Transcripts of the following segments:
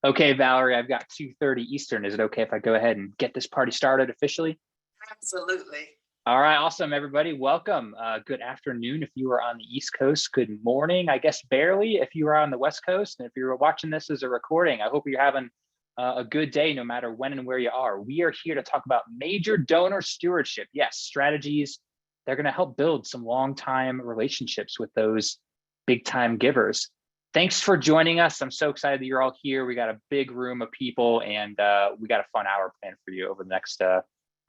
Okay, Valerie, I've got 2:30 Eastern. Is it okay if I go ahead and get this party started officially? Absolutely. All right, awesome, everybody. Welcome. Good afternoon if you are on the East Coast. Good morning, I guess barely if you are on the West Coast. And if you're watching this as a recording, I hope you're having a good day no matter when and where you are. We are here to talk about major donor stewardship. Yes, strategies. They're going to help build some long-time relationships with those big-time givers. Thanks for joining us. I'm so excited that you're all here. We got a big room of people, and we got a fun hour planned for you over the next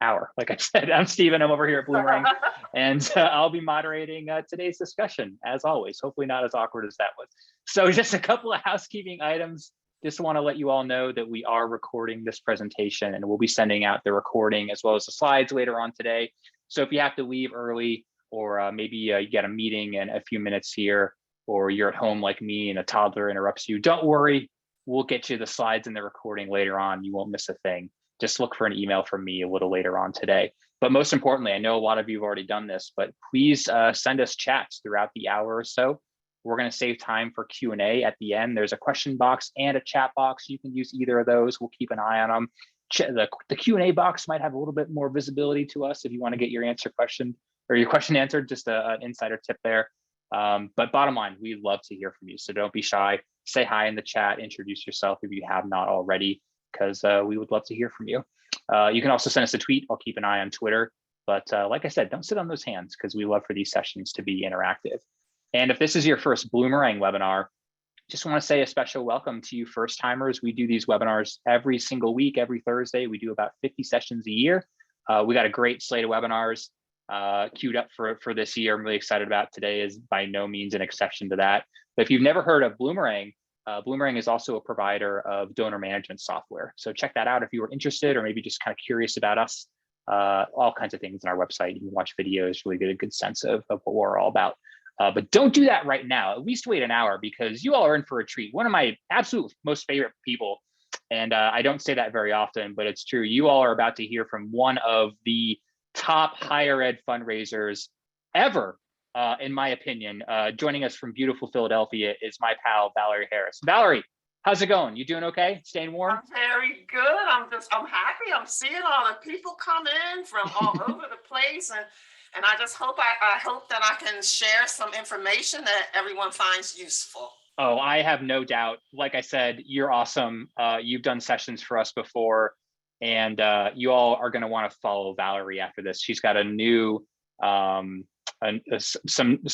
hour. Like I said, I'm Steven. I'm over here at Bloomerang, and I'll be moderating today's discussion, as always. Hopefully not as awkward as that was. So just a couple of housekeeping items. Just want to let you all know that we are recording this presentation, and we'll be sending out the recording as well as the slides later on today. So if you have to leave early, or maybe you get a meeting in a few minutes here, or you're at home like me and a toddler interrupts you, don't worry. We'll get you the slides and the recording later on. You won't miss a thing. Just look for an email from me a little later on today. But most importantly, I know a lot of you have already done this, but please send us chats throughout the hour or so. We're going to save time for Q&A at the end. There's a question box and a chat box. You can use either of those. We'll keep an eye on them. The Q&A box might have a little bit more visibility to us if you want to get your question answered, just an insider tip there. But bottom line, we'd love to hear from you. So don't be shy. Say hi in the chat, introduce yourself if you have not already, because we would love to hear from you. You can also send us a tweet. I'll keep an eye on Twitter. But like I said, don't sit on those hands, because we love for these sessions to be interactive. And if this is your first Bloomerang webinar, just want to say a special welcome to you first timers. We do these webinars every single week, every Thursday. We do about 50 sessions a year. We got a great slate of webinars queued up for this year. I'm really excited about. Today is by no means an exception to that. But if you've never heard of Bloomerang, Bloomerang is also a provider of donor management software. So check that out if you were interested, or maybe just kind of curious about us. All kinds of things on our website. You can watch videos, really get a good sense of what we're all about. But don't do that right now. At least wait an hour, because you all are in for a treat. One of my absolute most favorite people, and I don't say that very often, but it's true. You all are about to hear from one of the top higher ed fundraisers ever, in my opinion. Joining us from beautiful Philadelphia is my pal, Valerie Harris. Valerie, how's it going? You doing okay? Staying warm? I'm very good. I'm happy. I'm seeing all the people come in from all over the place. And I just hope I hope that I can share some information that everyone finds useful. Oh, I have no doubt. Like I said, you're awesome. You've done sessions for us before. And you all are going to want to follow Valerie after this. She's got a new, some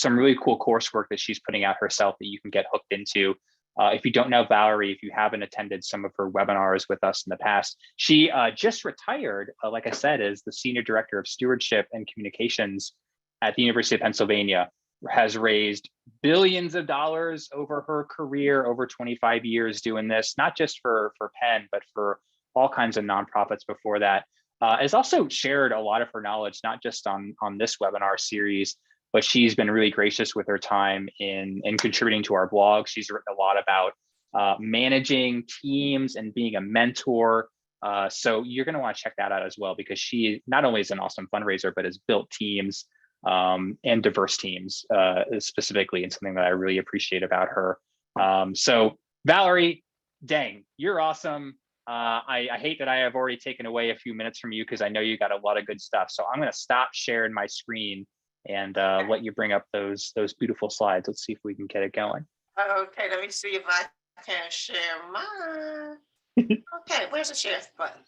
really cool coursework that she's putting out herself that you can get hooked into. If you don't know Valerie, if you haven't attended some of her webinars with us in the past, she just retired, like I said, as the Senior Director of Stewardship and Communications at the University of Pennsylvania, has raised billions of dollars over her career, over 25 years doing this, not just for Penn, but for all kinds of nonprofits before that. Has also shared a lot of her knowledge, not just on this webinar series, but she's been really gracious with her time in contributing to our blog. She's written a lot about managing teams and being a mentor. So you're going to want to check that out as well, because she not only is an awesome fundraiser, but has built teams and diverse teams specifically, and something that I really appreciate about her. So Valerie, dang, you're awesome. I hate that I have already taken away a few minutes from you, because I know you got a lot of good stuff. So I'm going to stop sharing my screen and let you bring up those beautiful slides. Let's see if we can get it going. Okay, let me see if I can share mine. Okay, where's the share button?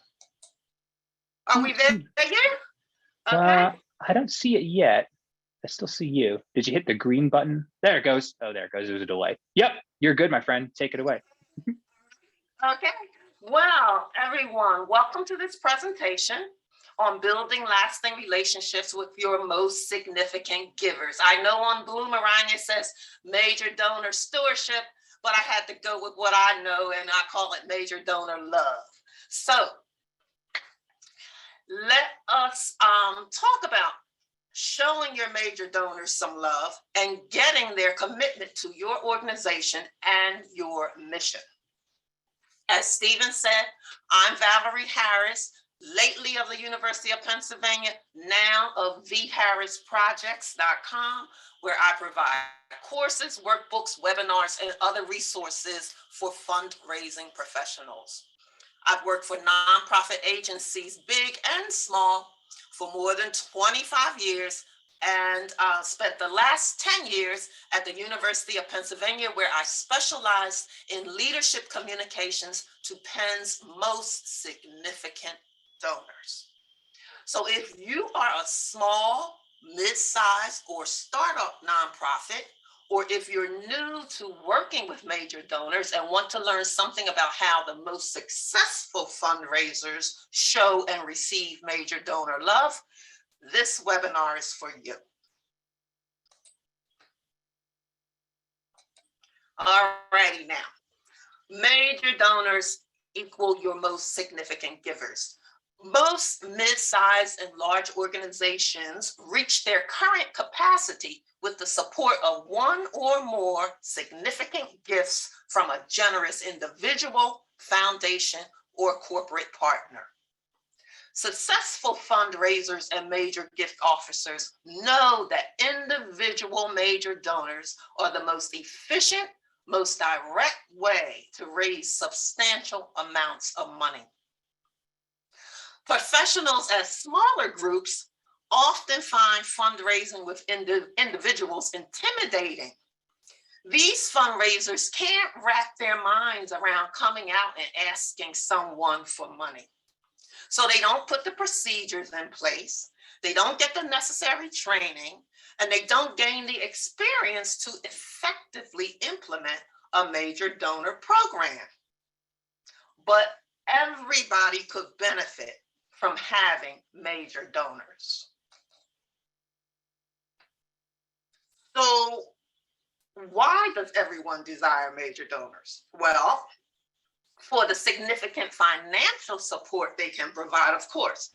Are we there yet? Okay. I don't see it yet. I still see you. Did you hit the green button? There it goes. Oh, there it goes. There's a delay. Yep, you're good, my friend. Take it away. Okay. Well, everyone, welcome to this presentation on building lasting relationships with your most significant givers. I know on Bloomerang it says major donor stewardship, but I had to go with what I know, and I call it major donor love. So let us talk about showing your major donors some love and getting their commitment to your organization and your mission. As Stephen said, I'm Valerie Harris, lately of the University of Pennsylvania, now of vharrisprojects.com, where I provide courses, workbooks, webinars, and other resources for fundraising professionals. I've worked for nonprofit agencies, big and small, for more than 25 years, and spent the last 10 years at the University of Pennsylvania, where I specialized in leadership communications to Penn's most significant donors. So if you are a small, mid-sized, or startup nonprofit, or if you're new to working with major donors and want to learn something about how the most successful fundraisers show and receive major donor love, this webinar is for you. All righty now. Major donors equal your most significant givers. Most mid-sized and large organizations reach their current capacity with the support of one or more significant gifts from a generous individual, foundation, or corporate partner. Successful fundraisers and major gift officers know that individual major donors are the most efficient, most direct way to raise substantial amounts of money. Professionals at smaller groups often find fundraising with individuals intimidating. These fundraisers can't wrap their minds around coming out and asking someone for money. So they don't put the procedures in place, they don't get the necessary training, and they don't gain the experience to effectively implement a major donor program. But everybody could benefit from having major donors. So why does everyone desire major donors? Well, for the significant financial support they can provide, of course,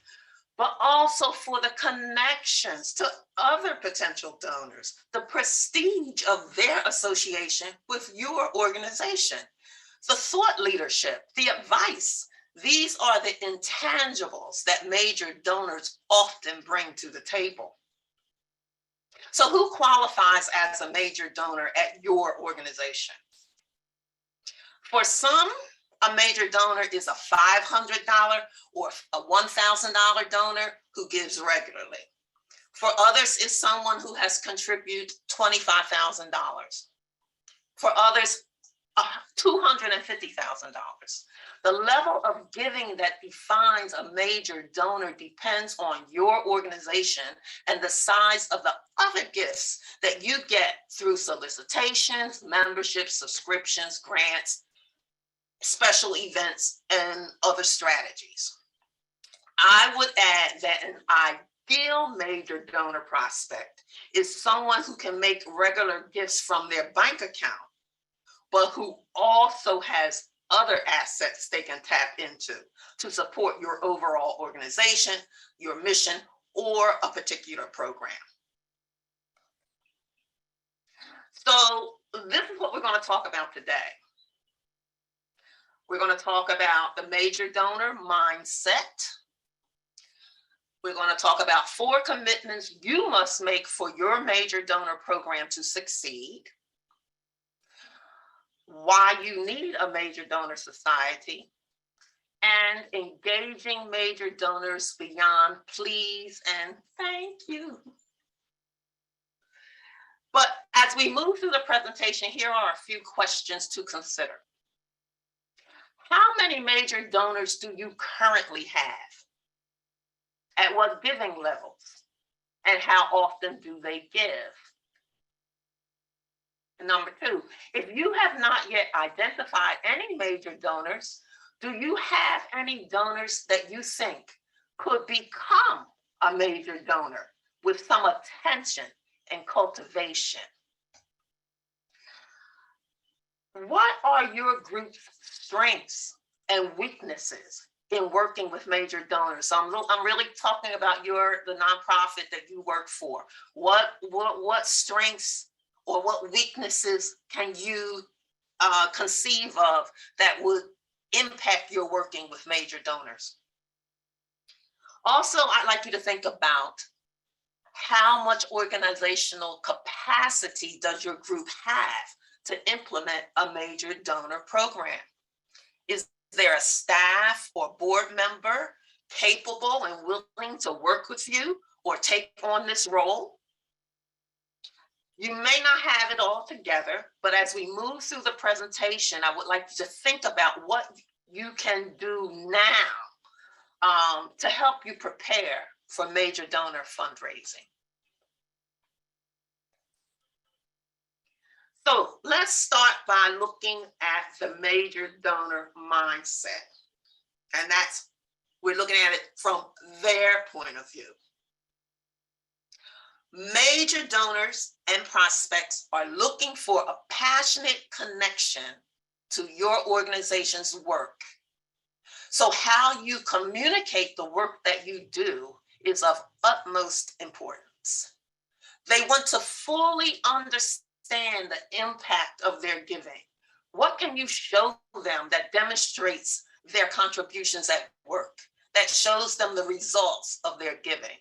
but also for the connections to other potential donors, the prestige of their association with your organization, the thought leadership, the advice. These are the intangibles that major donors often bring to the table. So who qualifies as a major donor at your organization? For some, a major donor is a $500 or a $1,000 donor who gives regularly. For others, it's someone who has contributed $25,000. For others, $250,000. The level of giving that defines a major donor depends on your organization and the size of the other gifts that you get through solicitations, memberships, subscriptions, grants, special events, and other strategies. I would add that an ideal major donor prospect is someone who can make regular gifts from their bank account, but who also has other assets they can tap into to support your overall organization, your mission, or a particular program. So this is what we're going to talk about today. We're going to talk about the major donor mindset. We're going to talk about 4 commitments you must make for your major donor program to succeed, why you need a major donor society, and engaging major donors beyond please and thank you. But as we move through the presentation, here are a few questions to consider. How many major donors do you currently have? At what giving levels? And how often do they give? Number 2, if you have not yet identified any major donors, do you have any donors that you think could become a major donor with some attention and cultivation? What are your group's strengths and weaknesses in working with major donors? So I'm really talking about the nonprofit that you work for. What strengths or what weaknesses can you conceive of that would impact your working with major donors? Also, I'd like you to think about how much organizational capacity does your group have to implement a major donor program? Is there a staff or board member capable and willing to work with you or take on this role? You may not have it all together, but as we move through the presentation, I would like you to think about what you can do now to help you prepare for major donor fundraising. So let's start by looking at the major donor mindset. And we're looking at it from their point of view. Major donors and prospects are looking for a passionate connection to your organization's work. So how you communicate the work that you do is of utmost importance. They want to fully understand the impact of their giving. What can you show them that demonstrates their contributions at work, that shows them the results of their giving?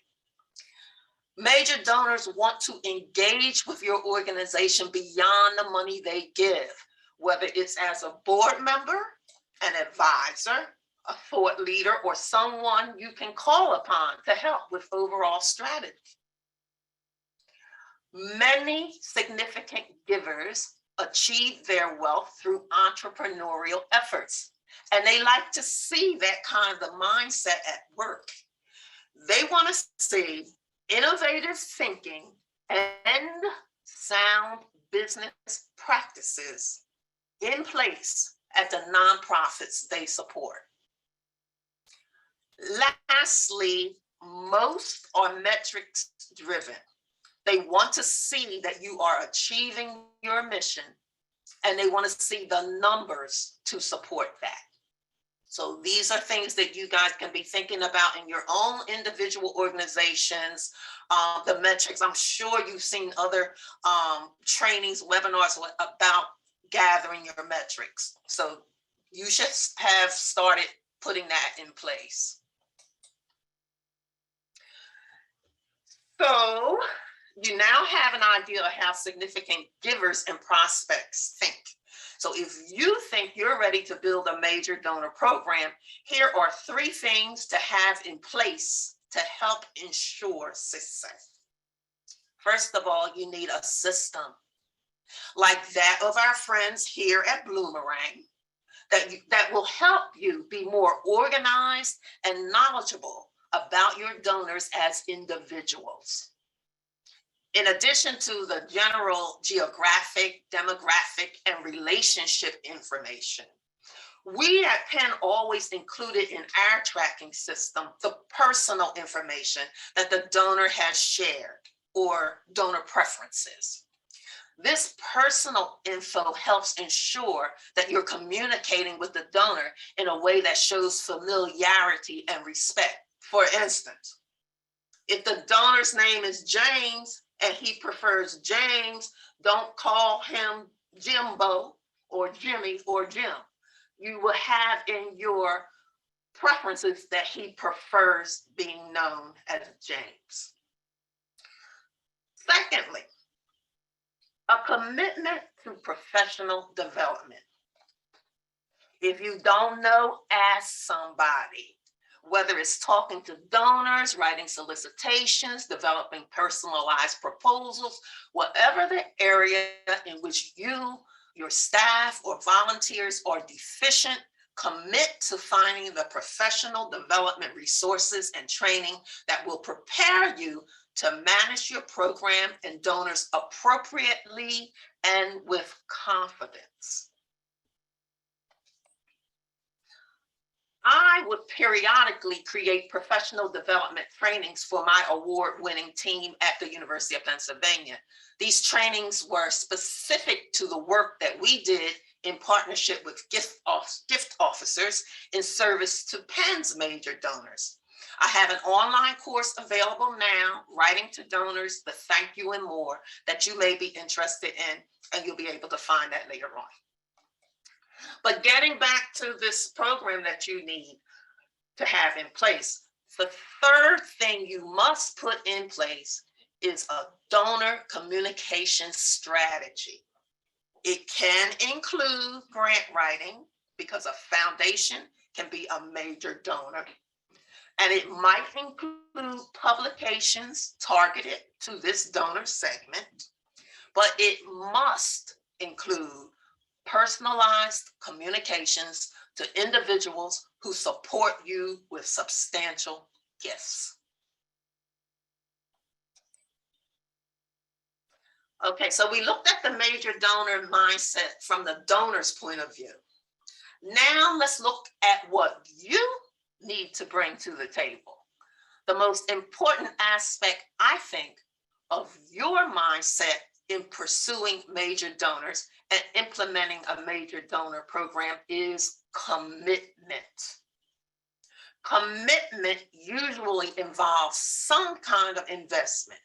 Major donors want to engage with your organization beyond the money they give, whether it's as a board member, an advisor, a thought leader, or someone you can call upon to help with overall strategy. Many significant givers achieve their wealth through entrepreneurial efforts, and they like to see that kind of mindset at work. They want to see innovative thinking and sound business practices in place at the nonprofits they support. Lastly, most are metrics driven. They want to see that you are achieving your mission, and they want to see the numbers to support that. So these are things that you guys can be thinking about in your own individual organizations. The metrics, I'm sure you've seen other trainings, webinars about gathering your metrics. So you should have started putting that in place. So you now have an idea of how significant givers and prospects think. So if you think you're ready to build a major donor program, here are 3 things to have in place to help ensure success. First of all, you need a system like that of our friends here at Bloomerang that will help you be more organized and knowledgeable about your donors as individuals. In addition to the general geographic, demographic, and relationship information, we at Penn always included in our tracking system the personal information that the donor has shared or donor preferences. This personal info helps ensure that you're communicating with the donor in a way that shows familiarity and respect. For instance, if the donor's name is James, and he prefers James, don't call him Jimbo or Jimmy or Jim. You will have in your preferences that he prefers being known as James. Secondly, a commitment to professional development. If you don't know, ask somebody. Whether it's talking to donors, writing solicitations, developing personalized proposals, whatever the area in which you, your staff, or volunteers are deficient, commit to finding the professional development resources and training that will prepare you to manage your program and donors appropriately and with confidence. I would periodically create professional development trainings for my award-winning team at the University of Pennsylvania. These trainings were specific to the work that we did in partnership with gift officers in service to Penn's major donors. I have an online course available now, Writing to Donors, the Thank You and More, that you may be interested in, and you'll be able to find that later on. But getting back to this program that you need to have in place, The third thing you must put in place is a donor communication strategy. It can include grant writing because a foundation can be a major donor. And it might include publications targeted to this donor segment, but it must include personalized communications to individuals who support you with substantial gifts. Okay, so we looked at the major donor mindset from the donor's point of view. Now let's look at what you need to bring to the table. The most important aspect, I think, of your mindset in pursuing major donors and implementing a major donor program is commitment. Commitment usually involves some kind of investment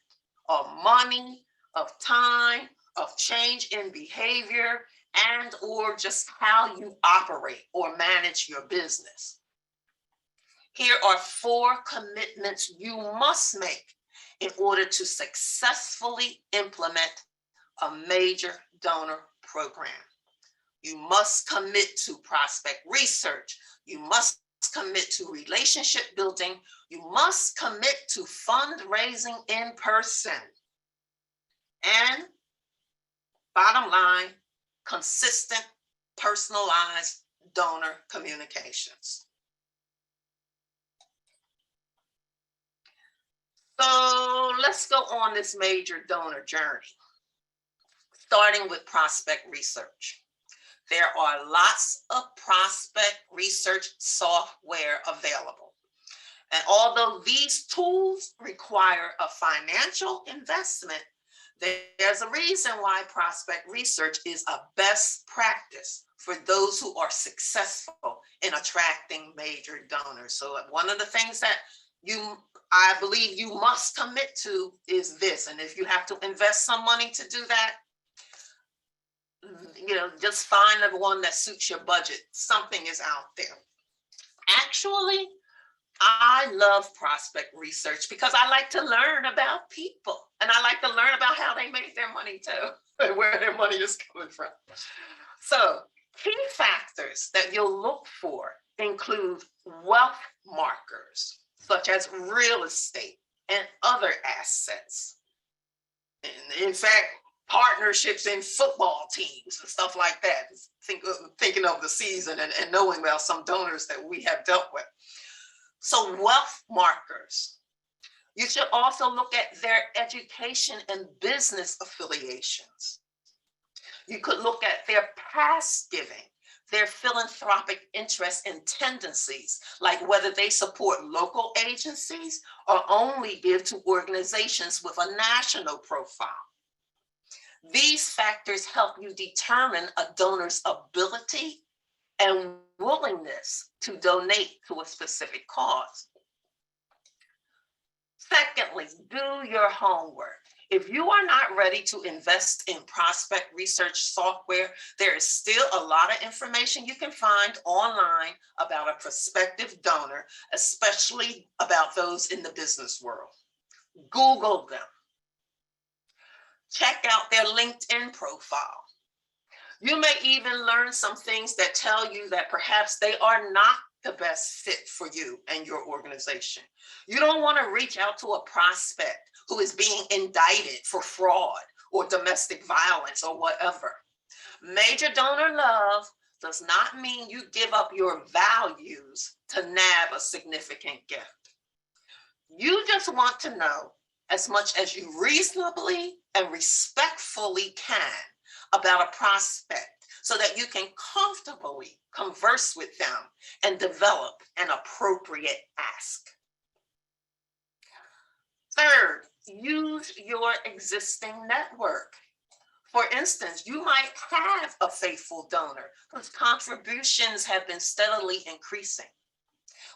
of money, of time, of change in behavior, and or just how you operate or manage your business. Here are 4 commitments you must make in order to successfully implement a major donor program. You must commit to prospect research. You must commit to relationship building. You must commit to fundraising in person. And bottom line, consistent, personalized donor communications. So let's go on this major donor journey, starting with prospect research. There are lots of prospect research software available. And although these tools require a financial investment, there's a reason why prospect research is a best practice for those who are successful in attracting major donors. So one of the things that I believe you must commit to is this. And if you have to invest some money to do that, just find the one that suits your budget. Something is out there. Actually, I love prospect research because I like to learn about people and I like to learn about how they make their money too, and where their money is coming from. So key factors that you'll look for include wealth markers, such as real estate and other assets. And in fact, partnerships in football teams and stuff like that. Thinking of the season and knowing about some donors that we have dealt with. So wealth markers. You should also look at their education and business affiliations. You could look at their past giving, their philanthropic interests and tendencies, like whether they support local agencies or only give to organizations with a national profile. These factors help you determine a donor's ability and willingness to donate to a specific cause. Secondly, do your homework. If you are not ready to invest in prospect research software, there is still a lot of information you can find online about a prospective donor, especially about those in the business world. Google them. Check out their LinkedIn profile. You may even learn some things that tell you that perhaps they are not the best fit for you and your organization. You don't want to reach out to a prospect who is being indicted for fraud or domestic violence or whatever. Major donor love does not mean you give up your values to nab a significant gift. You just want to know as much as you reasonably and respectfully can about a prospect so that you can comfortably converse with them and develop an appropriate ask. Third, use your existing network. For instance, you might have a faithful donor whose contributions have been steadily increasing.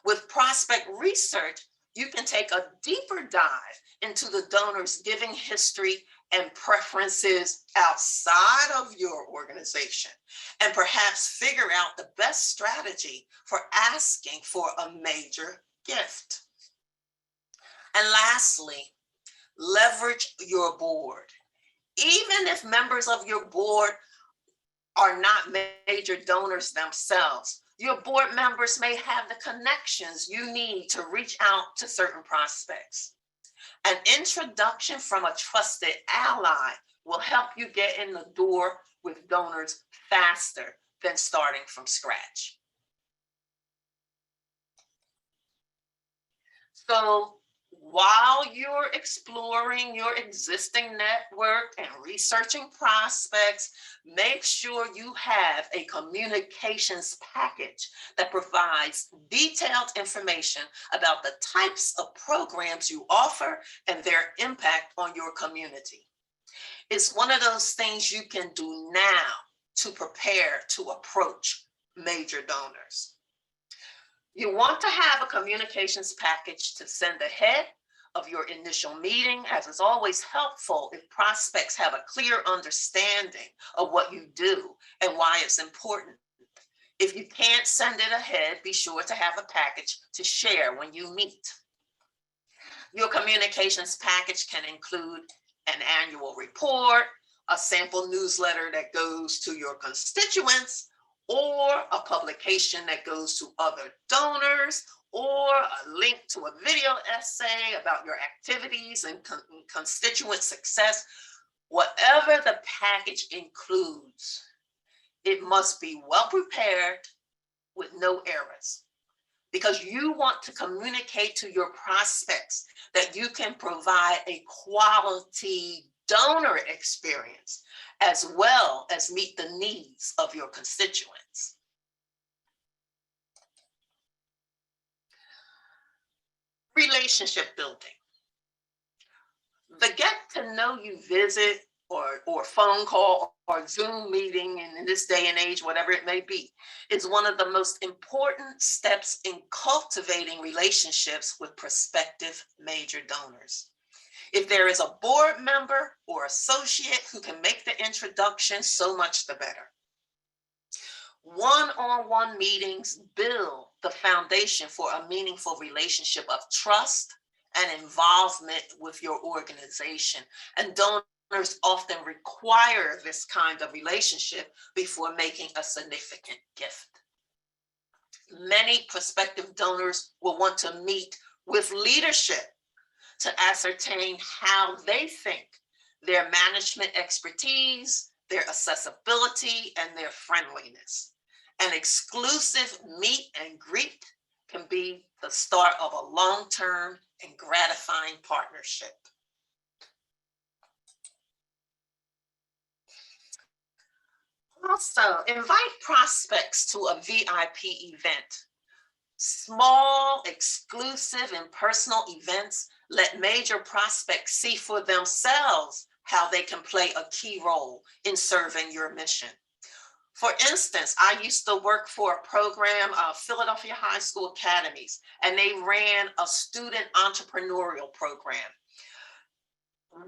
With prospect research, you can take a deeper dive into the donor's giving history and preferences outside of your organization, and perhaps figure out the best strategy for asking for a major gift. And lastly, leverage your board. Even if members of your board are not major donors themselves, your board members may have the connections you need to reach out to certain prospects. An introduction from a trusted ally will help you get in the door with donors faster than starting from scratch. So while you're exploring your existing network and researching prospects, make sure you have a communications package that provides detailed information about the types of programs you offer and their impact on your community. It's one of those things you can do now to prepare to approach major donors. You want to have a communications package to send ahead of your initial meeting, as it's always helpful if prospects have a clear understanding of what you do and why it's important. If you can't send it ahead, be sure to have a package to share when you meet. Your communications package can include an annual report, a sample newsletter that goes to your constituents, or a publication that goes to other donors, or a link to a video essay about your activities and constituent success. Whatever the package includes, it must be well prepared with no errors, because you want to communicate to your prospects that you can provide a quality donor experience, as well as meet the needs of your constituents. Relationship building. The get to know you visit or phone call or Zoom meeting, and in this day and age, whatever it may be, is one of the most important steps in cultivating relationships with prospective major donors. If there is a board member or associate who can make the introduction, so much the better. One-on-one meetings build the foundation for a meaningful relationship of trust and involvement with your organization. And donors often require this kind of relationship before making a significant gift. Many prospective donors will want to meet with leadership to ascertain how they think their management expertise, their accessibility, and their friendliness. An exclusive meet and greet can be the start of a long-term and gratifying partnership. Also, invite prospects to a VIP event. Small, exclusive, and personal events let major prospects see for themselves how they can play a key role in serving your mission. For instance, I used to work for a program, Philadelphia High School Academies, and they ran a student entrepreneurial program.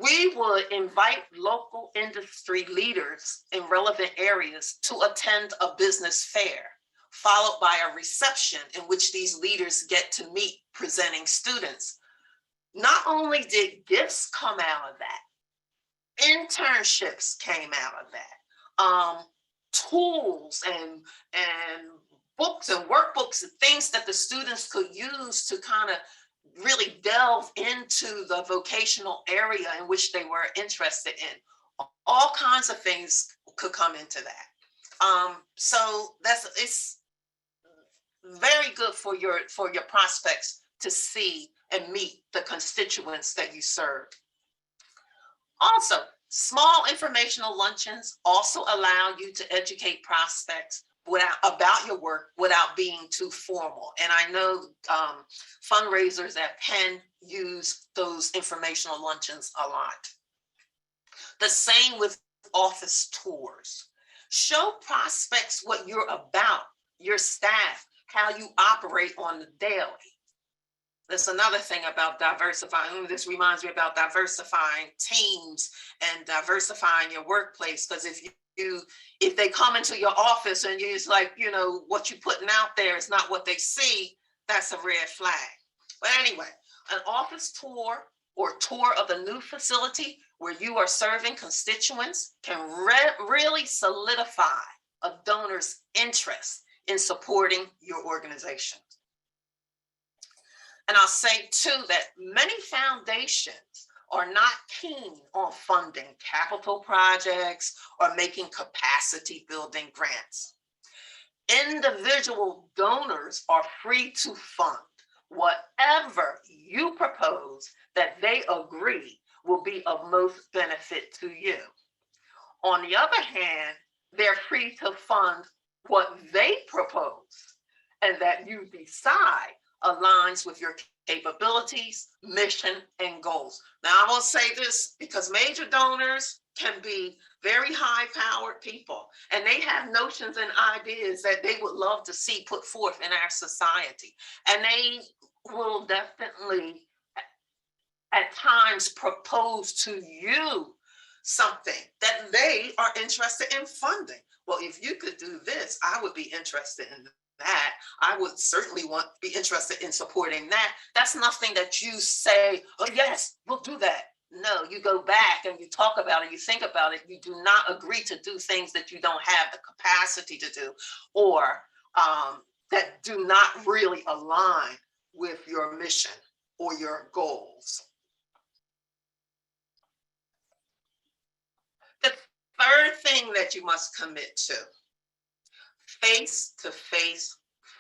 We would invite local industry leaders in relevant areas to attend a business fair, followed by a reception in which these leaders get to meet presenting students. Not only did gifts come out of that, internships came out of that, tools and books and workbooks and things that the students could use to kind of really delve into the vocational area in which they were interested in. All kinds of things could come into that. So it's very good for your prospects to see and meet the constituents that you serve. Also, small informational luncheons also allow you to educate prospects about your work without being too formal. And I know fundraisers at Penn use those informational luncheons a lot. The same with office tours. Show prospects what you're about, your staff, how you operate on the daily. That's another thing about diversifying. This reminds me about diversifying teams and diversifying your workplace. Because if they come into your office and you're just like, you know, what you're putting out there is not what they see, that's a red flag. But anyway, An office tour or tour of the new facility where you are serving constituents can really solidify a donor's interest in supporting your organization. And I'll say too that many foundations are not keen on funding capital projects or making capacity building grants. Individual donors are free to fund whatever you propose that they agree will be of most benefit to you. On the other hand, they're free to fund what they propose and that you decide aligns with your capabilities, mission, and goals. Now, I will say this because major donors can be very high-powered people, and they have notions and ideas that they would love to see put forth in our society. And they will definitely, at times, propose to you something that they are interested in funding. Well, if you could do this, I would be interested in that. I would certainly be interested in supporting that. That's nothing that you say, oh yes, we'll do that. No, you go back and you talk about it, you think about it. You do not agree to do things that you don't have the capacity to do, or that do not really align with your mission or your goals. The third thing that you must commit to: face-to-face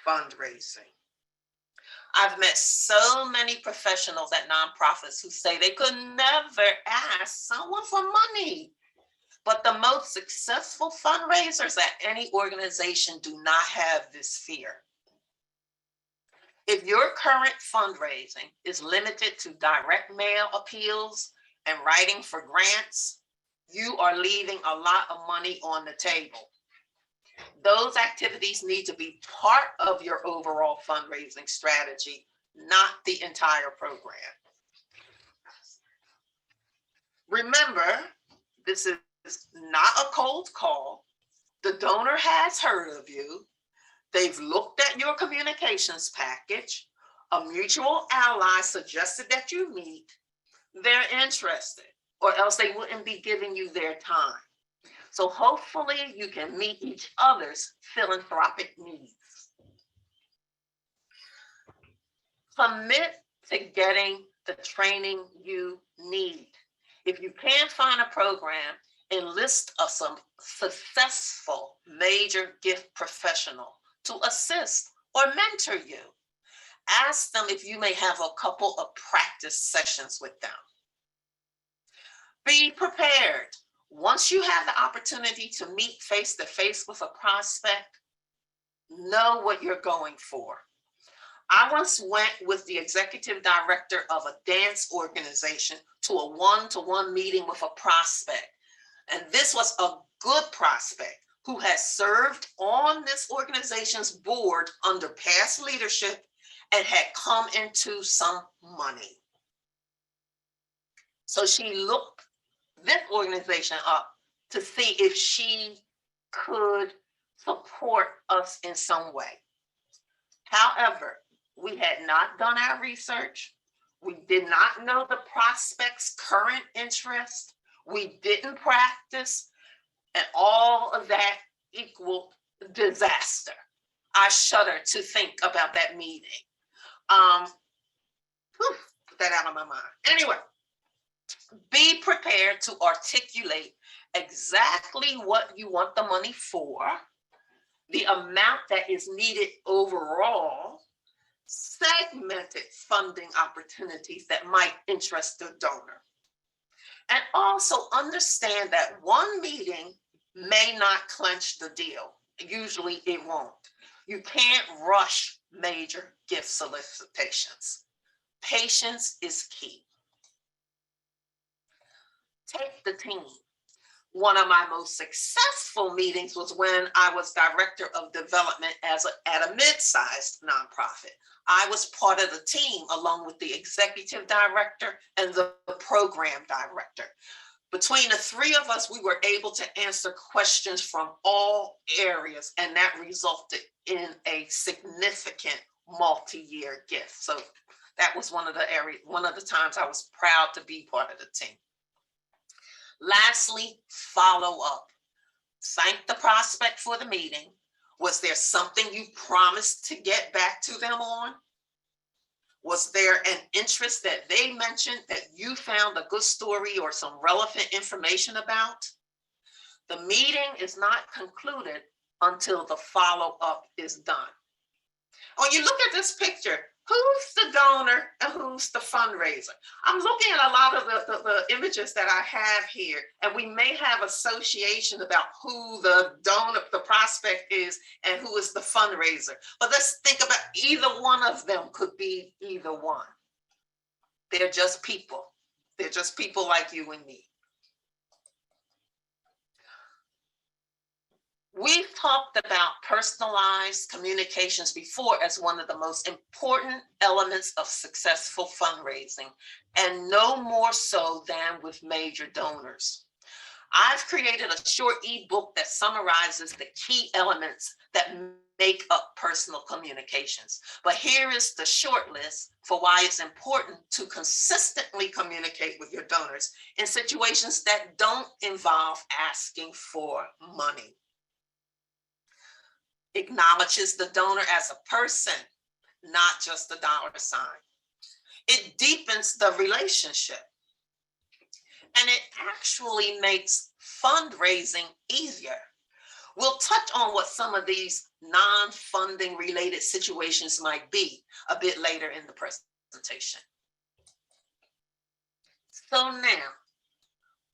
fundraising. I've met so many professionals at nonprofits who say they could never ask someone for money. But the most successful fundraisers at any organization do not have this fear. If your current fundraising is limited to direct mail appeals and writing for grants, you are leaving a lot of money on the table. Those activities need to be part of your overall fundraising strategy, not the entire program. Remember, this is not a cold call. The donor has heard of you. They've looked at your communications package. A mutual ally suggested that you meet. They're interested, or else they wouldn't be giving you their time. So hopefully you can meet each other's philanthropic needs. Commit to getting the training you need. If you can't find a program, enlist some successful major gift professional to assist or mentor you. Ask them if you may have a couple of practice sessions with them. Be prepared. Once you have the opportunity to meet face-to-face with a prospect, know what you're going for. I once went with the executive director of a dance organization to a one-to-one meeting with a prospect. And this was a good prospect who has served on this organization's board under past leadership and had come into some money. So she looked this organization up to see if she could support us in some way. However, we had not done our research. We did not know the prospect's current interest. We didn't practice, and all of that equaled disaster. I shudder to think about that meeting. Put that out of my mind. Anyway, be prepared to articulate exactly what you want the money for, the amount that is needed overall, segmented funding opportunities that might interest the donor. And also understand that one meeting may not clinch the deal. Usually it won't. You can't rush major gift solicitations. Patience is key. Take the team. One of my most successful meetings was when I was director of development at a mid-sized nonprofit. I was part of the team along with the executive director and the program director. Between the three of us, we were able to answer questions from all areas, and that resulted in a significant multi-year gift. So That was one of the times I was proud to be part of the team. Lastly, follow up. Thank the prospect for the meeting. Was there something you promised to get back to them on? Was there an interest that they mentioned that you found a good story or some relevant information about? The meeting is not concluded until the follow-up is done. When you look at this picture, who's the donor and who's the fundraiser? I'm looking at a lot of the images that I have here, and we may have association about who the donor, the prospect is, and who is the fundraiser. But let's think about either one of them could be either one. They're just people. They're just people like you and me. We've talked about personalized communications before as one of the most important elements of successful fundraising, and no more so than with major donors. I've created a short ebook that summarizes the key elements that make up personal communications. But here is the short list for why it's important to consistently communicate with your donors in situations that don't involve asking for money. Acknowledges the donor as a person, not just a dollar sign. It deepens the relationship. And it actually makes fundraising easier. We'll touch on what some of these non-funding related situations might be a bit later in the presentation. So now,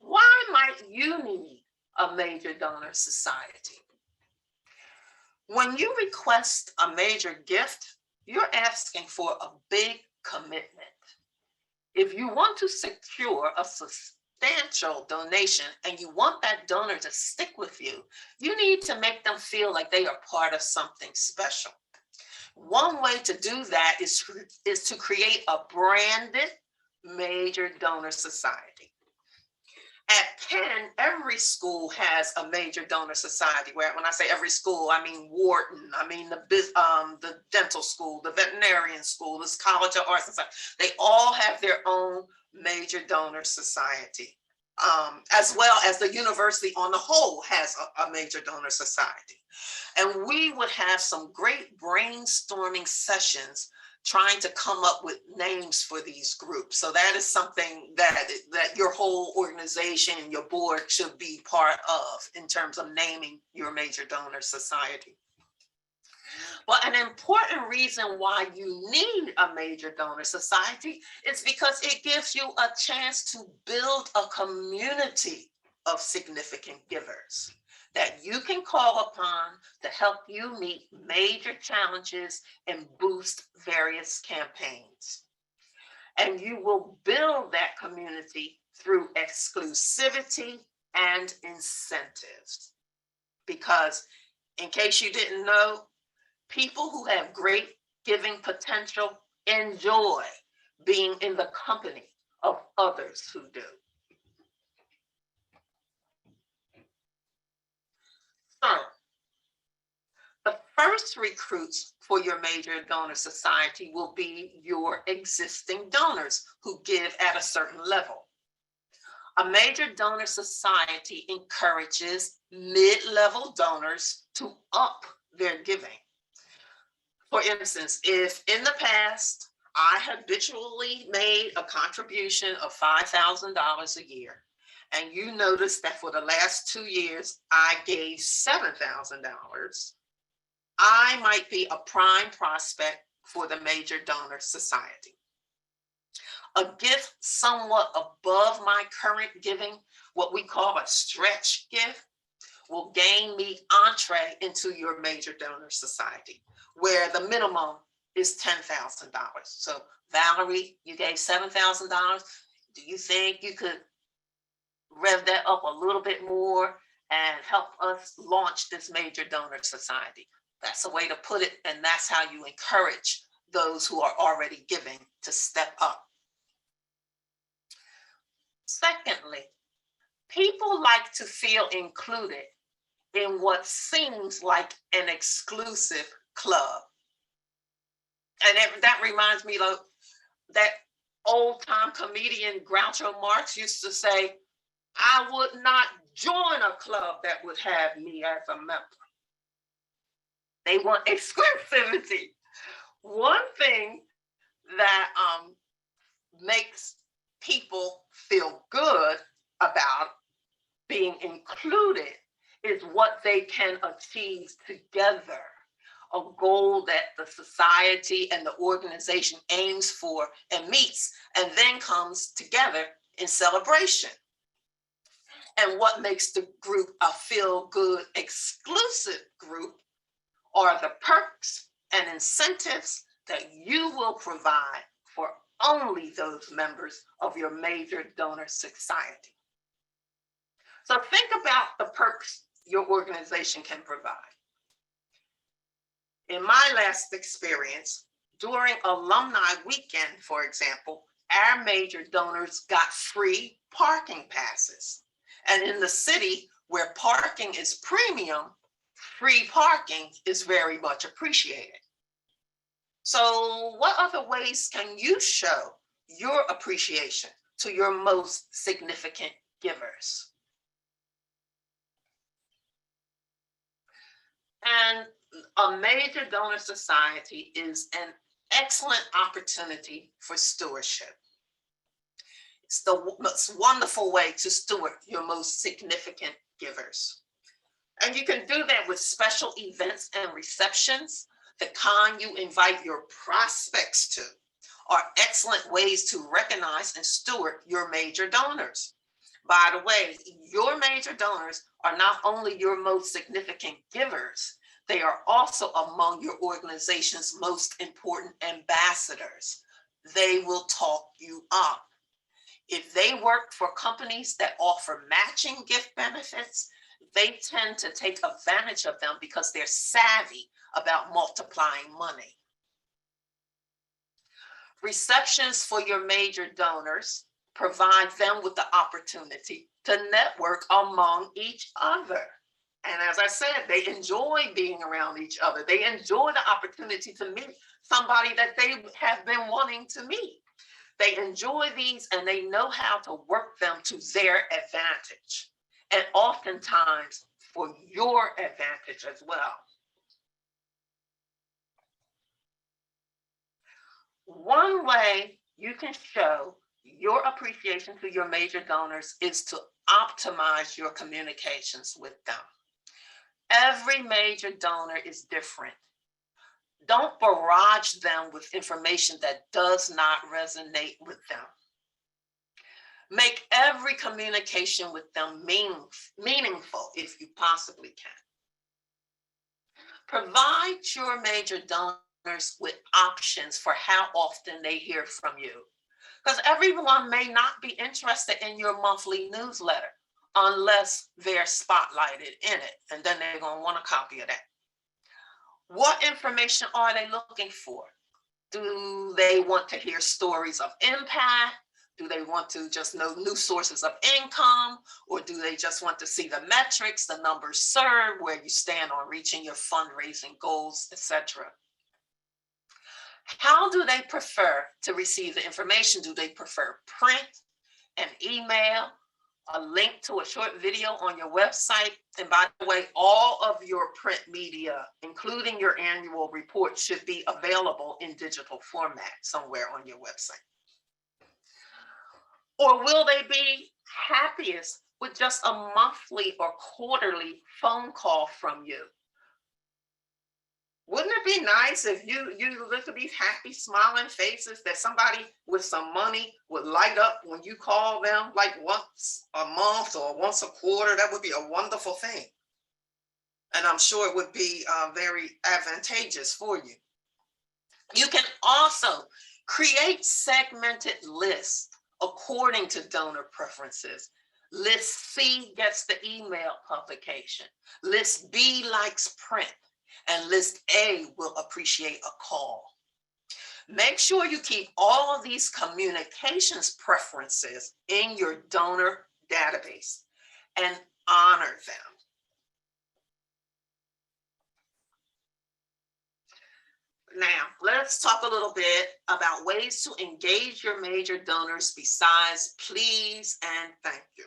why might you need a major donor society? When you request a major gift, you're asking for a big commitment. If you want to secure a substantial donation and you want that donor to stick with you, you need to make them feel like they are part of something special. One way to do that is to create a branded major donor society. At Penn, every school has a major donor society. Where when I say every school, I mean Wharton, I mean the dental school, the veterinarian school, this College of Arts and Sciences. They all have their own major donor society, as well as the university on the whole has a major donor society. And we would have some great brainstorming sessions trying to come up with names for these groups. So that is something that your whole organization and your board should be part of in terms of naming your major donor society. But an important reason why you need a major donor society is because it gives you a chance to build a community of significant givers that you can call upon to help you meet major challenges and boost various campaigns. And you will build that community through exclusivity and incentives. Because in case you didn't know, people who have great giving potential enjoy being in the company of others who do. So, the first recruits for your major donor society will be your existing donors who give at a certain level. A major donor society encourages mid-level donors to up their giving. For instance, if in the past I habitually made a contribution of $5,000 a year, and you notice that for the last 2 years, I gave $7,000, I might be a prime prospect for the major donor society. A gift somewhat above my current giving, what we call a stretch gift, will gain me entree into your major donor society, where the minimum is $10,000. So Valerie, you gave $7,000. Do you think you could rev that up a little bit more and help us launch this major donor society? That's a way to put it, and that's how you encourage those who are already giving to step up. Secondly, people like to feel included in what seems like an exclusive club. And that reminds me of that old time comedian Groucho Marx used to say, I would not join a club that would have me as a member. They want exclusivity. One thing that makes people feel good about being included is what they can achieve together, a goal that the society and the organization aims for and meets, and then comes together in celebration. And what makes the group a feel-good exclusive group are the perks and incentives that you will provide for only those members of your major donor society. So think about the perks your organization can provide. In my last experience, during alumni weekend, for example, our major donors got free parking passes. And in the city where parking is premium, free parking is very much appreciated. So what other ways can you show your appreciation to your most significant givers? And a major donor society is an excellent opportunity for stewardship. It's the most wonderful way to steward your most significant givers. And you can do that with special events and receptions. The kind you invite your prospects to are excellent ways to recognize and steward your major donors. By the way, your major donors are not only your most significant givers, they are also among your organization's most important ambassadors. They will talk you up. If they work for companies that offer matching gift benefits, they tend to take advantage of them because they're savvy about multiplying money. Receptions for your major donors provide them with the opportunity to network among each other. And as I said, they enjoy being around each other. They enjoy the opportunity to meet somebody that they have been wanting to meet. They enjoy these and they know how to work them to their advantage, and oftentimes for your advantage as well. One way you can show your appreciation to your major donors is to optimize your communications with them. Every major donor is different. Don't barrage them with information that does not resonate with them. Make every communication with them meaningful if you possibly can. Provide your major donors with options for how often they hear from you, because everyone may not be interested in your monthly newsletter unless they're spotlighted in it, and then they're going to want a copy of that. What information are they looking for? Do they want to hear stories of impact? Do they want to just know new sources of income? Or do they just want to see the metrics, the numbers served, where you stand on reaching your fundraising goals, etc.? How do they prefer to receive the information? Do they prefer print, an email, a link to a short video on your website? And by the way, all of your print media, including your annual report, should be available in digital format somewhere on your website. Or will they be happiest with just a monthly or quarterly phone call from you? Wouldn't it be nice if you look at these happy, smiling faces that somebody with some money would light up when you call them like once a month or once a quarter? That would be a wonderful thing. And I'm sure it would be very advantageous for you. You can also create segmented lists according to donor preferences. List C gets the email publication. List B likes print. And list A will appreciate a call. Make sure you keep all of these communications preferences in your donor database and honor them. Now, let let's talk a little bit about ways to engage your major donors besides please and thank you.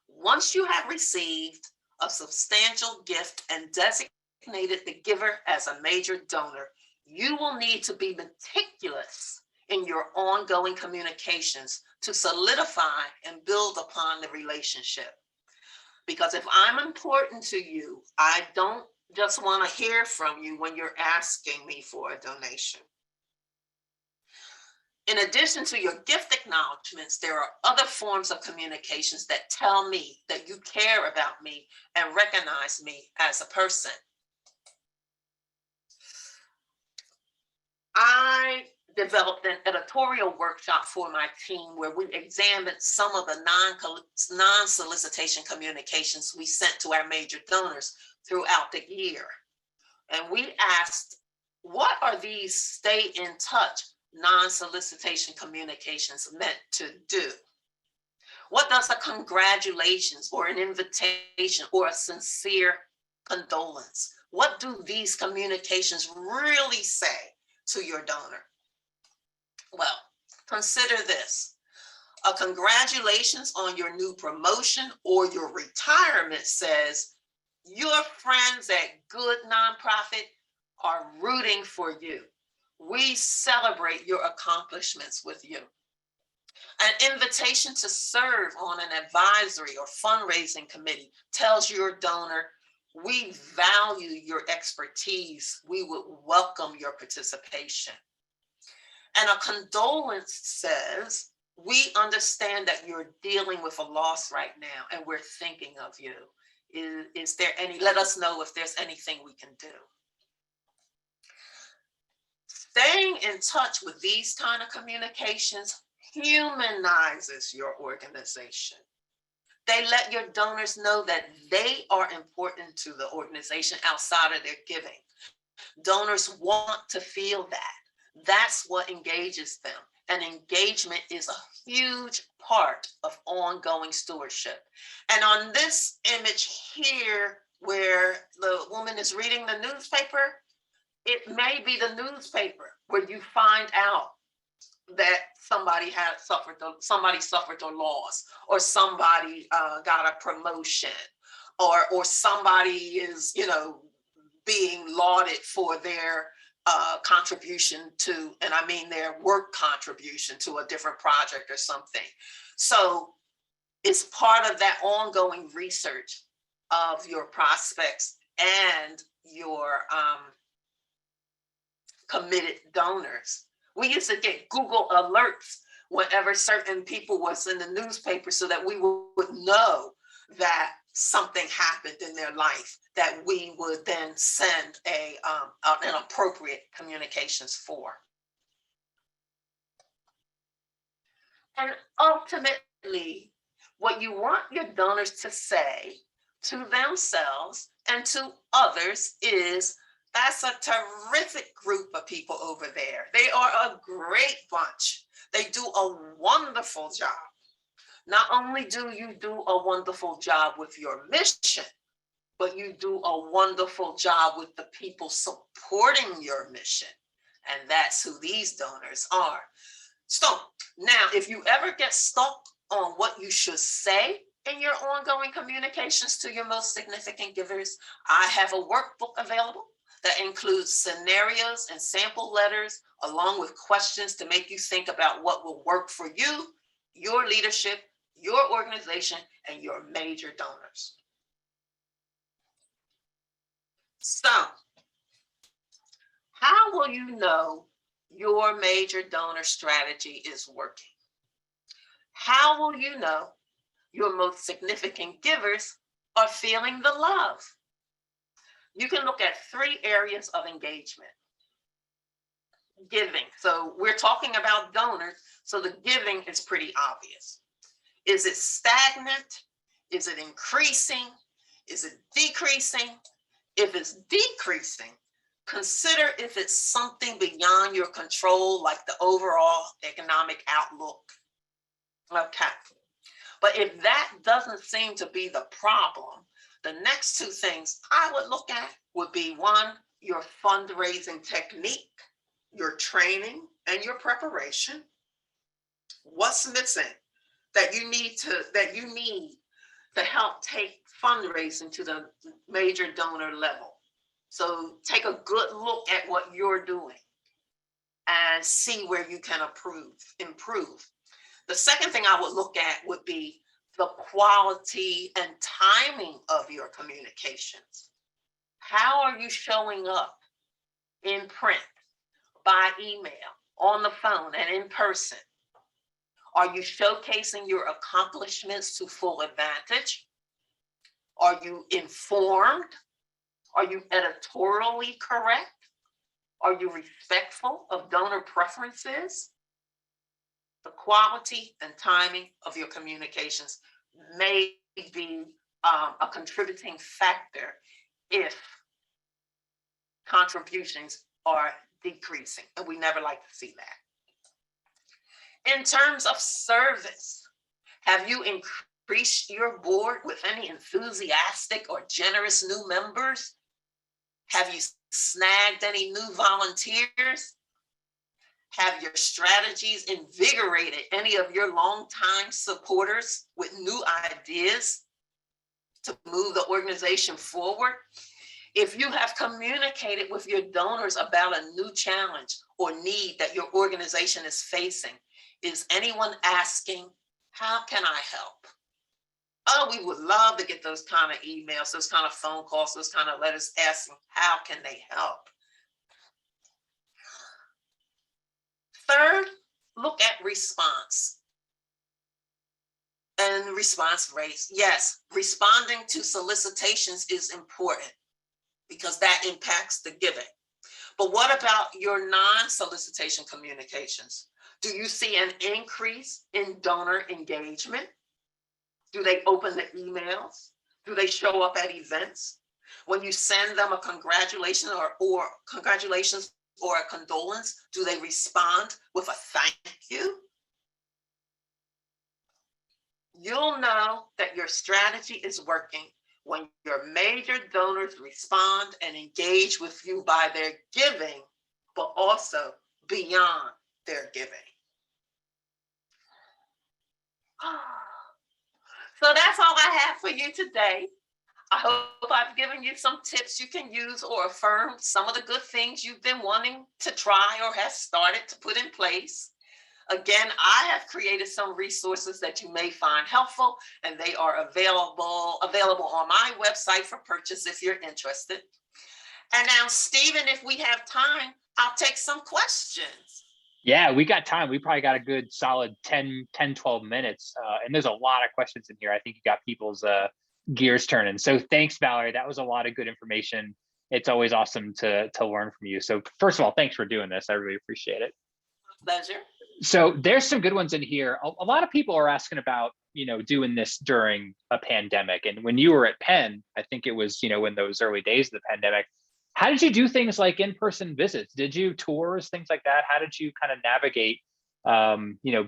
Once you have received a substantial gift and designated the giver as a major donor, you will need to be meticulous in your ongoing communications to solidify and build upon the relationship. Because if I'm important to you, I don't just want to hear from you when you're asking me for a donation. In addition to your gift acknowledgements, there are other forms of communications that tell me that you care about me and recognize me as a person. I developed an editorial workshop for my team where we examined some of the non-solicitation communications we sent to our major donors throughout the year. And we asked, what are these stay in touch non-solicitation communications meant to do? What does a congratulations or an invitation or a sincere condolence, what do these communications really say to your donor? Well, consider this. A congratulations on your new promotion or your retirement says, your friends at Good Nonprofit are rooting for you. We celebrate your accomplishments with you. An invitation to serve on an advisory or fundraising committee tells your donor, we value your expertise. We would welcome your participation. And a condolence says, we understand that you're dealing with a loss right now and we're thinking of you. Is there any, let us know if there's anything we can do. Staying in touch with these kind of communications humanizes your organization. They let your donors know that they are important to the organization outside of their giving. Donors want to feel that. That's what engages them. And engagement is a huge part of ongoing stewardship. And on this image here, where the woman is reading the newspaper, it may be the newspaper where you find out that somebody suffered a loss, or somebody got a promotion, or somebody is, being lauded for their contribution to, and I mean their work contribution to a different project or something. So it's part of that ongoing research of your prospects and your committed donors. We used to get Google alerts whenever certain people was in the newspaper so that we would know that something happened in their life that we would then send an appropriate communications for. And ultimately, what you want your donors to say to themselves and to others is, that's a terrific group of people over there. They are a great bunch. They do a wonderful job. Not only do you do a wonderful job with your mission, but you do a wonderful job with the people supporting your mission. And that's who these donors are. So now, if you ever get stuck on what you should say in your ongoing communications to your most significant givers, I have a workbook available that includes scenarios and sample letters, along with questions to make you think about what will work for you, your leadership, your organization, and your major donors. So, how will you know your major donor strategy is working? How will you know your most significant givers are feeling the love? You can look at 3 areas of engagement. Giving. So we're talking about donors, so the giving is pretty obvious. Is it stagnant? Is it increasing? Is it decreasing? If it's decreasing, consider if it's something beyond your control, like the overall economic outlook. Okay. But if that doesn't seem to be the problem, the next 2 things I would look at would be, 1, your fundraising technique, your training, and your preparation. What's missing that you need to help take fundraising to the major donor level? So take a good look at what you're doing and see where you can improve. The second thing I would look at would be the quality and timing of your communications. How are you showing up in print, by email, on the phone, and in person? Are you showcasing your accomplishments to full advantage? Are you informed? Are you editorially correct? Are you respectful of donor preferences? The quality and timing of your communications may be a contributing factor if contributions are decreasing, and we never like to see that. In terms of service, have you increased your board with any enthusiastic or generous new members? Have you snagged any new volunteers? Have your strategies invigorated any of your longtime supporters with new ideas to move the organization forward? If you have communicated with your donors about a new challenge or need that your organization is facing, is anyone asking, how can I help? Oh, we would love to get those kind of emails, those kind of phone calls, those kind of letters asking, how can they help? Third, look at response and response rates. Yes, responding to solicitations is important because that impacts the giving. But what about your non-solicitation communications? Do you see an increase in donor engagement? Do they open the emails? Do they show up at events? When you send them a congratulations or a condolence, do they respond with a thank you? You'll know that your strategy is working when your major donors respond and engage with you by their giving, but also beyond their giving. So that's all I have for you today. I hope I've given you some tips you can use or affirm some of the good things you've been wanting to try or have started to put in place. Again, I have created some resources that you may find helpful, and they are available on my website for purchase if you're interested. And now, Stephen, if we have time, I'll take some questions. Yeah, we got time. We probably got a good solid 10, 12 minutes. And there's a lot of questions in here. I think you got people's gears turning. So thanks, Valerie. That was a lot of good information. It's always awesome to learn from you. So first of all, thanks for doing this. I really appreciate it. Pleasure. So there's some good ones in here. A lot of people are asking about, doing this during a pandemic. And when you were at Penn, I think it was, in those early days of the pandemic, how did you do things like in-person visits? Did you tours, things like that? How did you kind of navigate,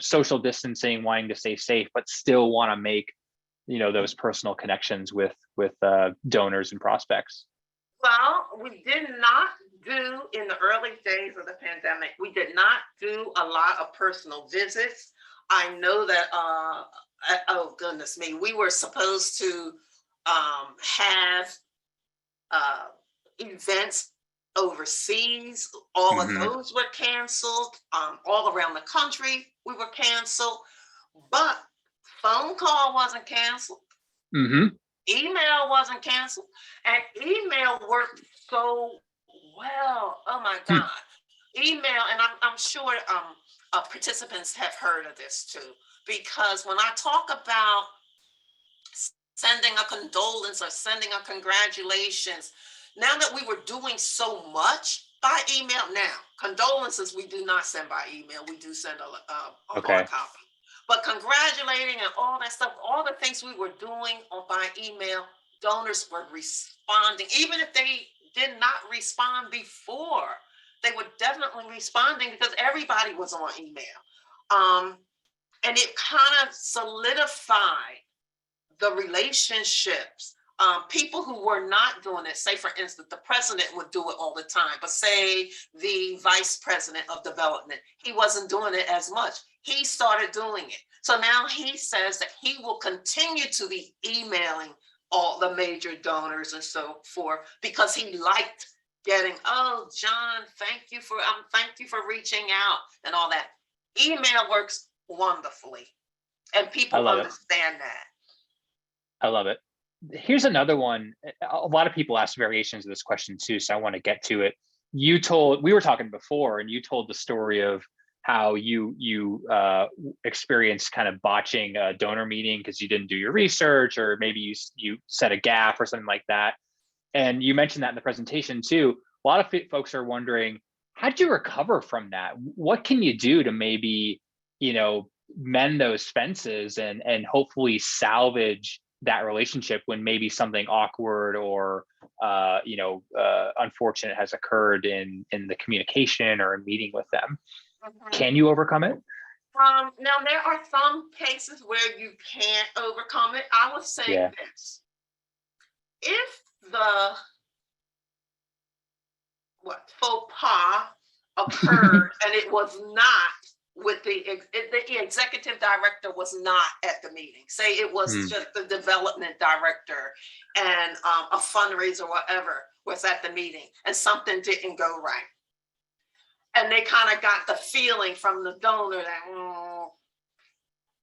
social distancing, wanting to stay safe, but still want to make, those personal connections with donors and prospects? Well, we did not do, in the early days of the pandemic, we did not do a lot of personal visits. I know that, oh goodness me, we were supposed to have events overseas. All of those were canceled. All around the country, we were canceled. But phone call wasn't canceled. Email wasn't canceled, and email worked so well. Oh my God. Email, and I'm sure participants have heard of this too, because when I talk about sending a condolence or sending a congratulations, now that we were doing so much by email, now condolences we do not send by email, we do send a hard copy. But congratulating and all that stuff, all the things we were doing by email, donors were responding. Even if they did not respond before, they were definitely responding because everybody was on email. And it kind of solidified the relationships people who were not doing it, say for instance, the president would do it all the time, but say the vice president of development, he wasn't doing it as much. He started doing it. So now he says that he will continue to be emailing all the major donors and so forth because he liked getting, oh, John, thank you for reaching out and all that. Email works wonderfully, and people understand that. I love it. Here's another one. A lot of people ask variations of this question too, so I want to get to it. We were talking before, and you told the story of how you experienced kind of botching a donor meeting because you didn't do your research, or maybe you set a gaffe or something like that. And you mentioned that in the presentation too. A lot of folks are wondering, how did you recover from that? What can you do to maybe, mend those fences and hopefully salvage that relationship when maybe something awkward or unfortunate has occurred in the communication or in meeting with them? Can you overcome it? Now there are some cases where you can't overcome it. I would say this: if the faux pas occurred and it was not with the executive director was not at the meeting, say it was just the development director and a fundraiser or whatever was at the meeting and something didn't go right, and they kind of got the feeling from the donor that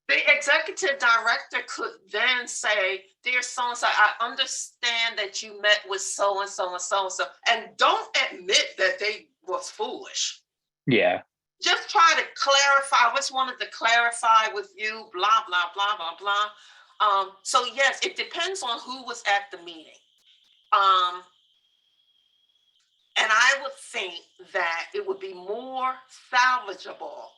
the executive director could then say, dear so-and-so, I understand that you met with so-and-so and so-and-so, and don't admit that they was foolish. Yeah. Just try to clarify. I just wanted to clarify with you, blah, blah, blah, blah, blah. So yes, it depends on who was at the meeting. And I would think that it would be more salvageable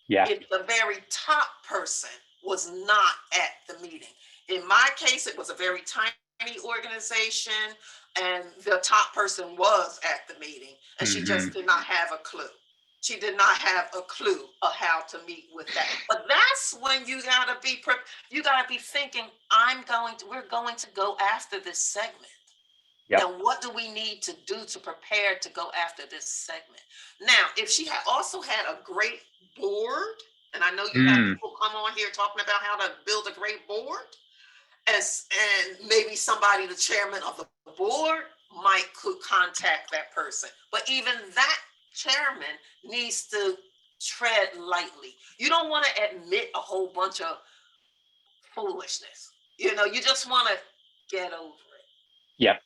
if the very top person was not at the meeting. In my case, it was a very tiny organization, and the top person was at the meeting, and she just did not have a clue. She did not have a clue of how to meet with that. But that's when you gotta be thinking, we're going to go after this segment. Yep. And what do we need to do to prepare to go after this segment? Now, if she had also had a great board, and I know you have people come on here talking about how to build a great board, and maybe somebody, the chairman of the board, could contact that person. But even that chairman needs to tread lightly. You don't want to admit a whole bunch of foolishness. You just want to get over it. Yep,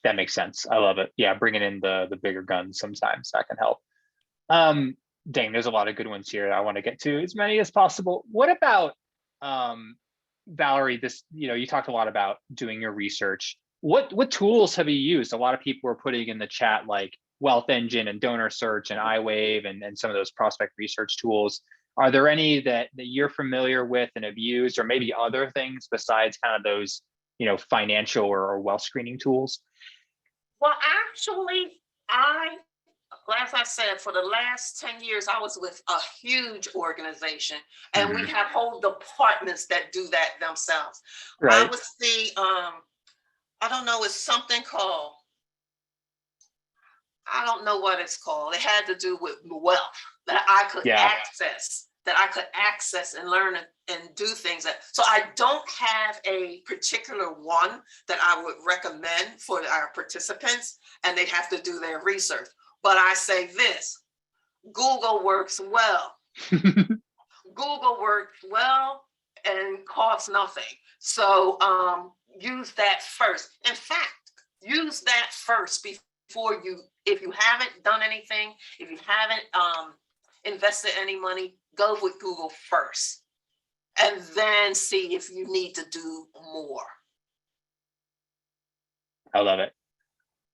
that makes sense. I love it. Yeah, bringing in the bigger guns sometimes that can help. Dang, there's a lot of good ones here. I want to get to as many as possible. What about Valerie? You talked a lot about doing your research. What tools have you used? A lot of people are putting in the chat like Wealth Engine and Donor Search and iWave and some of those prospect research tools. Are there any that you're familiar with and have used, or maybe other things besides kind of those, financial or wealth screening tools? Well, actually, as I said, for the last 10 years, I was with a huge organization, and we have whole departments that do that themselves. Right. I was I don't know, it's something called, I don't know what it's called. It had to do with wealth that I could access and learn and do things. So I don't have a particular one that I would recommend for our participants, and they have to do their research. But I say this: Google works well. Google works well and costs nothing. So use that first. In fact, use that first before if you haven't done anything, if you haven't invested any money, go with Google first, and then see if you need to do more. I love it.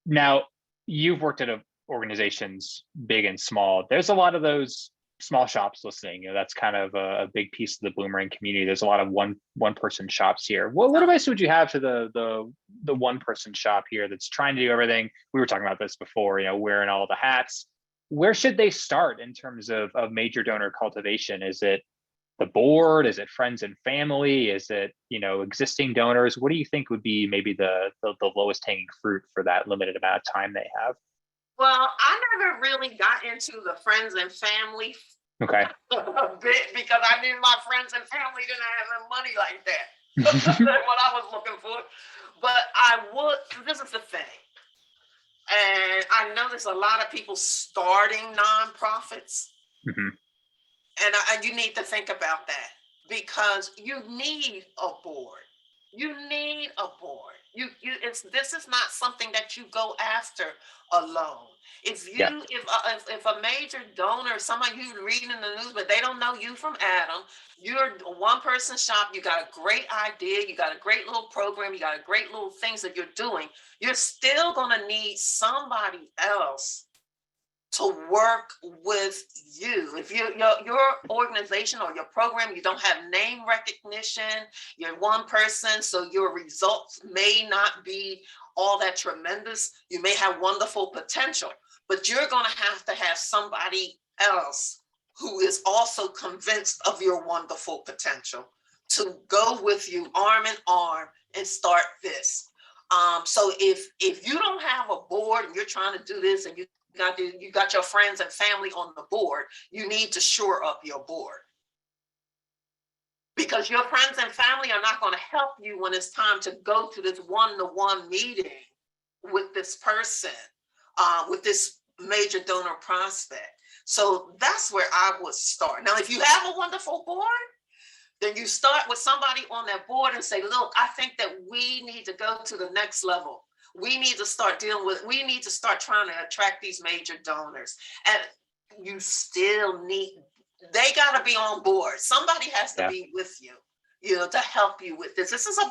Now, you've worked at organizations big and small. There's a lot of those small shops listening. That's kind of a big piece of the Bloomerang community. There's a lot of one person shops here. What advice would you have to the one person shop here that's trying to do everything? We were talking about this before, wearing all the hats. Where should they start in terms of major donor cultivation? Is it the board? Is it friends and family? Is it, existing donors? What do you think would be maybe the lowest hanging fruit for that limited amount of time they have? Well, I never really got into the friends and family Okay. a bit because I knew my friends and family didn't have money like that. That's what I was looking for. But this is the thing. And I know there's a lot of people starting nonprofits. Mhm. And you need to think about that because you need a board. You need a board. This is not something that you go after alone. Yeah. If a major donor, somebody you reading in the news, but they don't know you from Adam, you're a one person shop, you got a great idea, you got a great little program, you got a great little things that you're doing, you're still gonna need somebody else to work with you. If your organization or your program, you don't have name recognition, you're one person, so your results may not be all that tremendous. You may have wonderful potential, but you're going to have somebody else who is also convinced of your wonderful potential to go with you arm in arm and start this. So if you don't have a board and you're trying to do this and you got your friends and family on the board, you need to shore up your board. Because your friends and family are not going to help you when it's time to go to this one-to-one meeting with this person, with this major donor prospect. So that's where I would start. Now, if you have a wonderful board, then you start with somebody on that board and say, look, I think that we need to go to the next level. We need to start trying to attract these major donors. And you still they got to be on board. Somebody has to be with you, to help you with this. This is a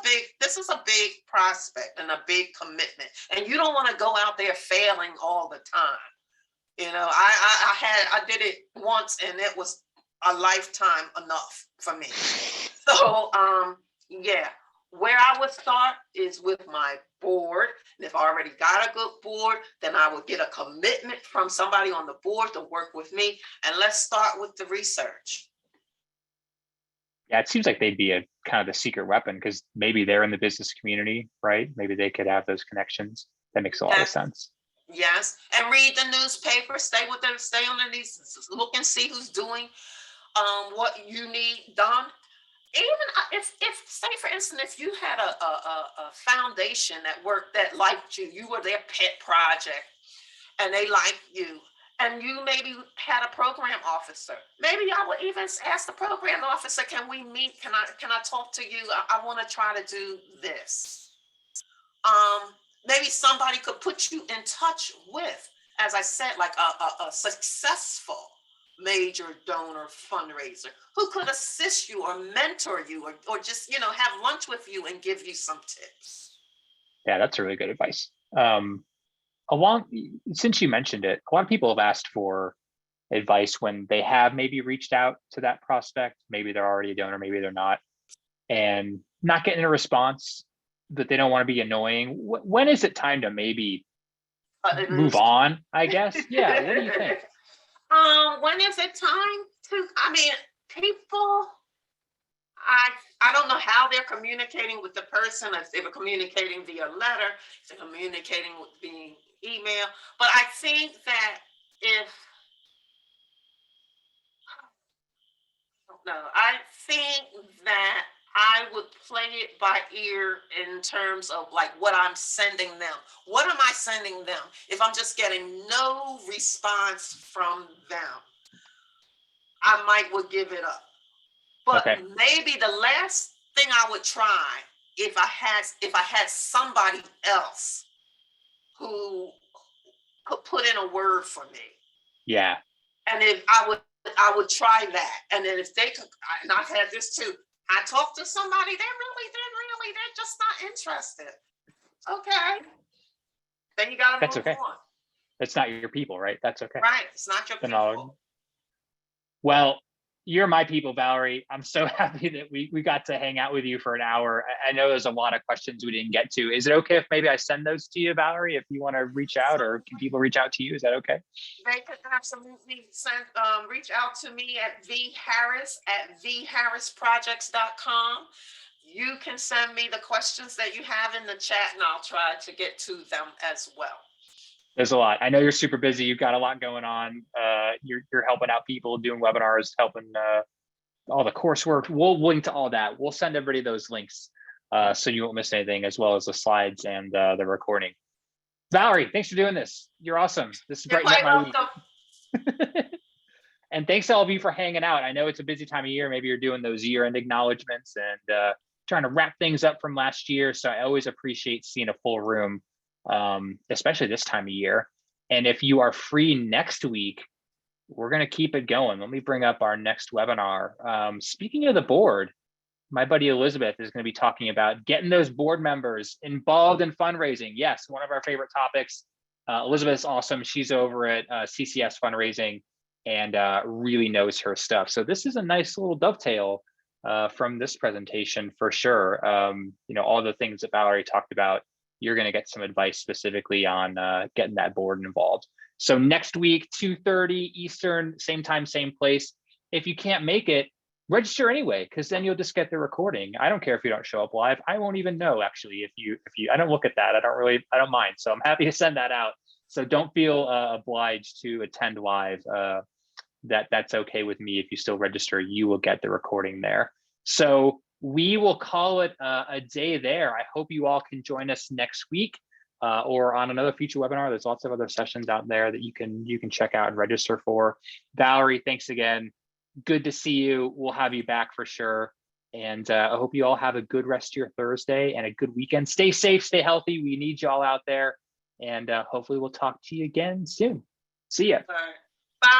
big prospect and a big commitment. And you don't want to go out there failing all the time. I did it once and it was a lifetime enough for me. So, where I would start is with my board. And if I already got a good board, then I would get a commitment from somebody on the board to work with me. And let's start with the research. Yeah, it seems like they'd be a kind of the secret weapon because maybe they're in the business community, right? Maybe they could have those connections. That makes a lot of sense. Yes, and read the newspaper, stay on these, look and see who's doing what you need done. Even if say for instance, if you had a foundation that liked you, you were their pet project, and they liked you, and you maybe had a program officer. Maybe I would even ask the program officer, "Can we meet? Can I talk to you? I want to try to do this." Maybe somebody could put you in touch with, as I said, like a successful major donor fundraiser who could assist you or mentor you or just have lunch with you and give you some tips. Yeah, that's really good advice. Since you mentioned it, a lot of people have asked for advice when they have maybe reached out to that prospect. Maybe they're already a donor, maybe they're not, and not getting a response, that they don't want to be annoying. When is it time to maybe move on, I guess? Yeah, what do you think? When is it time to, people, I don't know how they're communicating with the person, if they were communicating via letter, if they're communicating with being email, but I think that I think that I would play it by ear in terms of like what I'm sending them. What am I sending them? If I'm just getting no response from them, I would give it up. But maybe the last thing I would try if I had somebody else who could put in a word for me. Yeah. And if I would try that. And then if they could, and I've had this too, I talked to somebody, they're just not interested. Okay. Then you gotta move on. It's not your people, right? That's okay. Right. It's not your people. Well, You're my people, Valerie. I'm so happy that we got to hang out with you for an hour. I know there's a lot of questions we didn't get to. Is it okay if maybe I send those to you, Valerie, if you want to reach out, or can people reach out to you? Is that okay? They could absolutely send, reach out to me at vharris@vharrisprojects.com. You can send me the questions that you have in the chat, and I'll try to get to them as well. There's a lot. I know you're super busy. You've got a lot going on. You're helping out people, doing webinars, helping all the coursework. We'll link to all that. We'll send everybody those links so you won't miss anything, as well as the slides and the recording. Valerie, thanks for doing this. You're awesome. This is brightened up my week. And thanks to all of you for hanging out. I know it's a busy time of year. Maybe you're doing those year-end acknowledgements and trying to wrap things up from last year. So I always appreciate seeing a full room, especially this time of year. And if you are free next week, we're going to keep it going. Let me bring up our next webinar. Speaking of the board, my buddy Elizabeth is going to be talking about getting those board members involved in fundraising. Yes, one of our favorite topics. Elizabeth's awesome. She's over at CCS Fundraising and really knows her stuff. So this is a nice little dovetail from this presentation for sure. You know, all the things that Valerie talked about, you're going to get some advice specifically on getting that board involved. So next week, 2:30 Eastern, same time, same place. If you can't make it, register anyway, because then you'll just get the recording. I don't care if you don't show up live. I won't even know actually if you I don't look at that. I don't mind. So I'm happy to send that out. So don't feel obliged to attend live. That's okay with me. If you still register, you will get the recording there. So we will call it a day there. I hope you all can join us next week or on another future webinar. There's lots of other sessions out there that you can check out and register for. Valerie, thanks again. Good to see you. We'll have you back for sure. And I hope you all have a good rest of your Thursday and a good weekend. Stay safe, stay healthy. We need you all out there. And hopefully we'll talk to you again soon. See ya. All right.